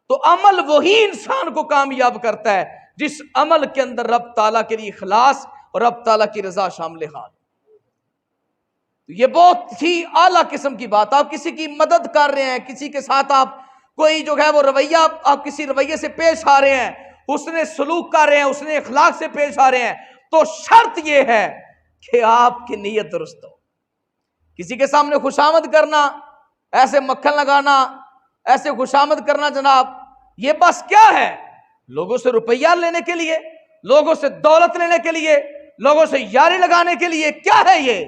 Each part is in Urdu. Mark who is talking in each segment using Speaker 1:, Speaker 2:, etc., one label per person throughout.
Speaker 1: تو عمل وہی انسان کو کامیاب کرتا ہے جس عمل کے اندر رب تعالیٰ کے لیے اخلاص اور رب تعالیٰ کی رضا شامل حال۔ یہ بہت ہی اعلیٰ قسم کی بات۔ آپ کسی کی مدد کر رہے ہیں، کسی کے ساتھ آپ کوئی جو ہے وہ رویہ، آپ کسی رویے سے پیش آ رہے ہیں، اس نے سلوک کر رہے ہیں، اس نے اخلاق سے پیش آ رہے ہیں، تو شرط یہ ہے کہ آپ کی نیت درست ہو۔ کسی کے سامنے خوشامد کرنا، ایسے مکھن لگانا، ایسے خوشامد کرنا جناب، یہ بس کیا ہے؟ لوگوں سے روپیہ لینے کے لیے، لوگوں سے دولت لینے کے لیے، لوگوں سے یاری لگانے کے لیے؟ کیا ہے یہ؟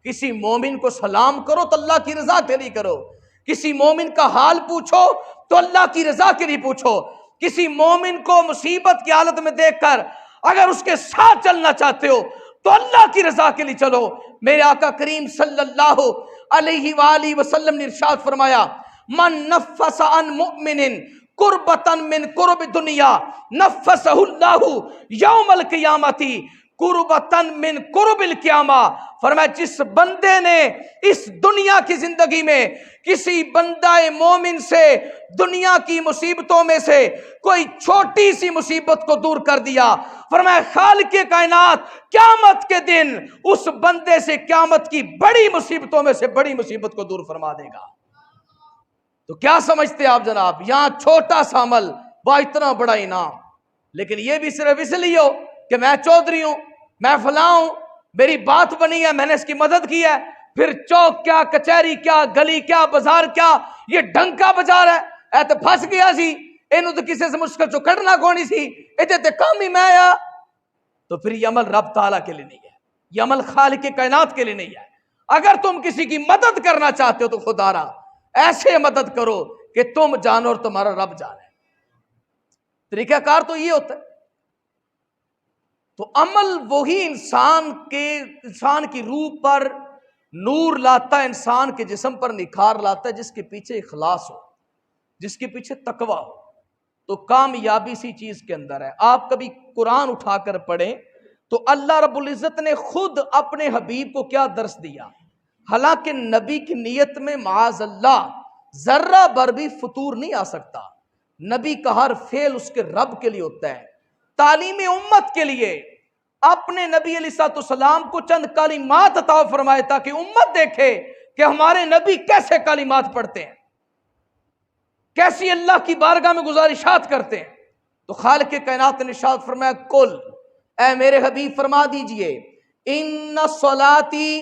Speaker 1: کسی مومن کو سلام کرو تو اللہ کی رضا کے لیے کرو، کسی مومن کا حال پوچھو تو اللہ کی رضا کے لیے پوچھو، کسی مومن کو مصیبت کی حالت میں دیکھ کر اگر اس کے ساتھ چلنا چاہتے ہو تو اللہ کی رضا کے لیے چلو۔ میرے آقا کریم صلی اللہ علیہ وآلہ وسلم نے ارشاد فرمایا، من نفس عن مؤمن قربتا من قرب دنیا نفسہ اللہ یوم القیامت قربتا من قرب القیامہ۔ فرمایا جس بندے نے اس دنیا کی زندگی میں کسی بندہ مومن سے دنیا کی مصیبتوں میں سے کوئی چھوٹی سی مصیبت کو دور کر دیا، فرمایا خالق کائنات قیامت کے دن اس بندے سے قیامت کی بڑی مصیبتوں میں سے بڑی مصیبت کو دور فرما دے گا۔ تو کیا سمجھتے آپ جناب؟ یہاں چھوٹا سا عمل با اتنا بڑا انعام، لیکن یہ بھی صرف اس لیے ہو کہ میں چودھری ہوں، میں فلاں ہوں، میری بات بنی ہے، میں نے اس کی مدد کی ہے، پھر چوک کیا، کچہری کیا، گلی کیا، بازار کیا، یہ ڈنگ کا بازار ہے، اے تے پھنس گیا سی، اینو تو کسی سے مشکل چو کڑنا کونی سی، ایتے تے کام ہی میں آیا۔ تو پھر یہ عمل رب تعالیٰ کے لیے نہیں ہے، یہ عمل خالق کائنات کے لیے نہیں ہے۔ اگر تم کسی کی مدد کرنا چاہتے ہو تو خدا را ایسے مدد کرو کہ تم جانو اور تمہارا رب جانے۔ طریقہ کار تو یہ ہوتا ہے۔ تو عمل وہی انسان کی روح پر نور لاتا ہے، انسان کے جسم پر نکھار لاتا ہے، جس کے پیچھے اخلاص ہو، جس کے پیچھے تقوی ہو۔ تو کامیابی سی چیز کے اندر ہے۔ آپ کبھی قرآن اٹھا کر پڑھیں تو اللہ رب العزت نے خود اپنے حبیب کو کیا درس دیا۔ حالانکہ نبی کی نیت میں معاذ اللہ ذرہ بر بھی فطور نہیں آ سکتا۔ نبی کا ہر فعل اس کے رب کے لیے ہوتا ہے، تعلیم امت کے لیے۔ اپنے نبی علیہ السلام کو چند کلمات عطا فرمائے تاکہ امت دیکھے کہ ہمارے نبی کیسے کلمات پڑھتے ہیں، کیسی اللہ کی بارگاہ میں گزارشات کرتے ہیں۔ تو خالق کائنات نے ارشاد فرمایا، کل اے میرے حبیب فرما دیجئے، ان صلاتی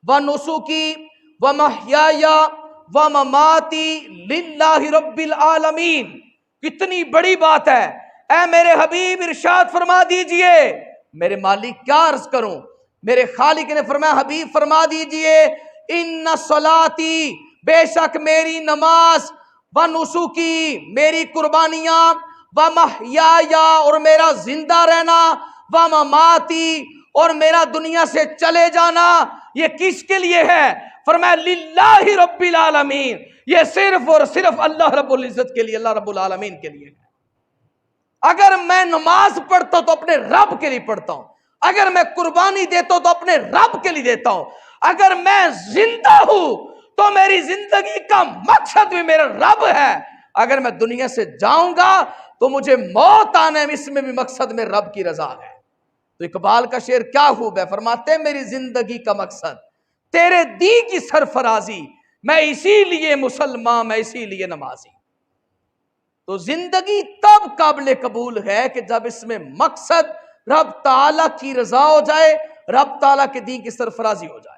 Speaker 1: و نسکی و محیای و مماتی للہ رب العالمین۔ کتنی بڑی بات ہے۔ اے میرے حبیب ارشاد فرما دیجئے، میرے مالک کیا عرض کروں، میرے خالق نے فرمایا حبیب فرما دیجئے، ان صلاتی بے شک میری نماز، و نسکی میری قربانیاں، و محیای اور میرا زندہ رہنا، و مماتی اور میرا دنیا سے چلے جانا، یہ کس کے لیے ہے؟ فرمایا للہ رب العالمین، یہ صرف اور صرف اللہ رب العزت کے لیے، اللہ رب العالمین کے لیے ہے۔ اگر میں نماز پڑھتا ہوں تو اپنے رب کے لیے پڑھتا ہوں، اگر میں قربانی دیتا ہوں تو اپنے رب کے لیے دیتا ہوں، اگر میں زندہ ہوں تو میری زندگی کا مقصد بھی میرا رب ہے، اگر میں دنیا سے جاؤں گا تو مجھے موت آنا ہے، اس میں بھی مقصد میں رب کی رضا ہے۔ تو اقبال کا شعر کیا خوب ہے، فرماتے ہیں میری زندگی کا مقصد تیرے دی کی سرفرازی، میں اسی لیے مسلمان، میں اسی لیے نمازی۔ تو زندگی تب قابل قبول ہے کہ جب اس میں مقصد رب تعالیٰ کی رضا ہو جائے، رب تعالیٰ کے دین کی سرفرازی ہو جائے۔